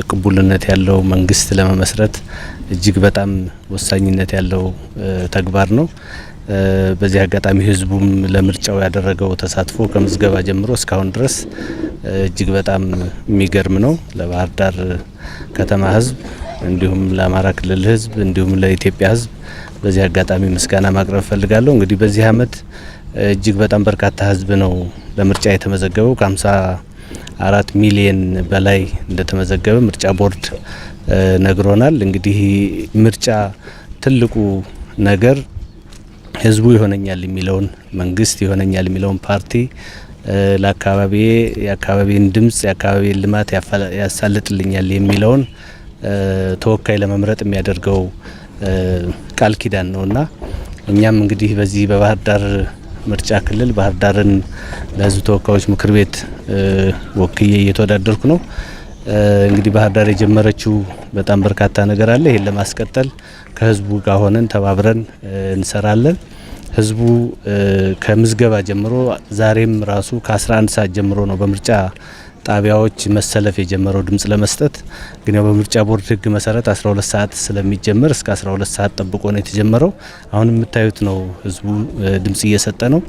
ቅቡልነት ያለው መንግስት ለመመስረት እጅግ በጣም ወሳኝነት ያለው ተግባር ነው። በዚህ አጋጣሚ ህዝቡም ለምርጫው ያደረገው ተሳትፎ ከምዝገባ ጀምሮ እስካሁን ድረስ እጅግ በጣም የሚገርም ነው። ለባህር ዳር ከተማ ህዝብ እንዲሁም ለአማራ ክልል ህዝብ እንዲሁም ለኢትዮጵያ ህዝብ በዚህ አጋጣሚ ምስጋና ማቅረብ ፈልጋለሁ። እንግዲህ በዚህ አመት እጅግ በጣም በርካታ ህዝብ ነው ለምርጫ የተመዘገበው። ከ54 ሚሊዮን በላይ እንደተመዘገበ ምርጫ ቦርድ ነግሮናል። እንግዲህ ምርጫ ትልቁ ነገር ህዝቡ ይሆነኛል የሚለውን መንግስት ይሆነኛል የሚለውን ፓርቲ የአካባቢን ድምጽ የአካባቢን ልማት ያሳልጥልኛል የሚለውን ተወካይ ለመምረጥ የሚያደርገው ቃል ኪዳን ነውና እኛም እንግዲህ በዚህ በባህር ዳር ምርጫ ክልል ባህር ዳርን ለህዝብ ተወካዮች ምክር ቤት ወክዬ እየተወዳደርኩ ነው። እንግዲህ ባህር ዳር የጀመረችው በጣም በርካታ ነገር አለ። ይሄን ለማስቀጠል ከህዝቡ ጋር ሆነን ተባብረን እንሰራለን። ህዝቡ ከምዝገባ ጀምሮ ዛሬም ራሱ ከ11 ሰዓት ጀምሮ ነው በምርጫ ጣቢያዎች መሰለፍ የጀመረው ድምጽ ለመስጠት። ግን ያው በምርጫ ቦርድ ህግ መሰረት 12 ሰዓት ስለሚጀመር እስከ 12 ሰዓት ጠብቆ ነው የተጀመረው። አሁን የምታዩት ነው ህዝቡ ድምጽ እየሰጠ ነው።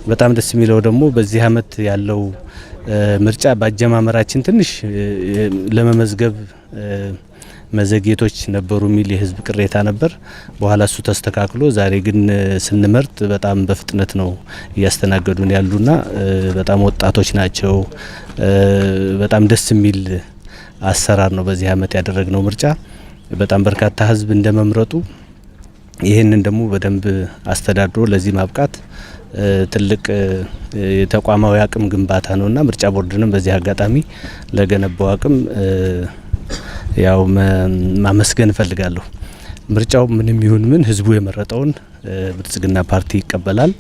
በጣም ደስ የሚለው ደግሞ በዚህ አመት ያለው ምርጫ ባጀማመራችን ትንሽ ለመመዝገብ መዘግየቶች ነበሩ የሚል የህዝብ ቅሬታ ነበር። በኋላ እሱ ተስተካክሎ ዛሬ ግን ስንመርጥ በጣም በፍጥነት ነው እያስተናገዱን ያሉና በጣም ወጣቶች ናቸው። በጣም ደስ የሚል አሰራር ነው በዚህ አመት ያደረግነው ምርጫ። በጣም በርካታ ህዝብ እንደመምረጡ ይህንን ደግሞ በደንብ አስተዳድሮ ለዚህ ማብቃት ትልቅ የተቋማዊ አቅም ግንባታ ነውና ምርጫ ቦርድንም በዚህ አጋጣሚ ለገነባው አቅም ያው ማመስገን እፈልጋለሁ። ምርጫው ምንም ይሁን ምን ህዝቡ የመረጠውን ብልጽግና ፓርቲ ይቀበላል።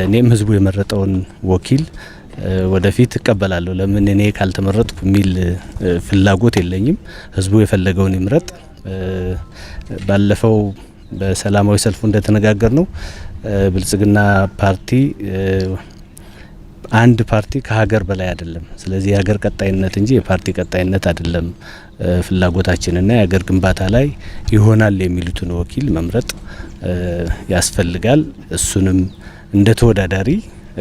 እኔም ህዝቡ የመረጠውን ወኪል ወደፊት እቀበላለሁ። ለምን እኔ ካልተመረጥኩ የሚል ፍላጎት የለኝም። ህዝቡ የፈለገውን ይምረጥ። ባለፈው በሰላማዊ ሰልፉ እንደተነጋገር ነው ብልጽግና ፓርቲ አንድ ፓርቲ ከሀገር በላይ አይደለም። ስለዚህ የሀገር ቀጣይነት እንጂ የፓርቲ ቀጣይነት አይደለም ፍላጎታችንና የሀገር ግንባታ ላይ ይሆናል የሚሉትን ወኪል መምረጥ ያስፈልጋል። እሱንም እንደ ተወዳዳሪ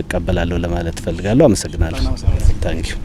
እቀበላለሁ ለማለት ፈልጋለሁ። አመሰግናለሁ። ታንኪዩ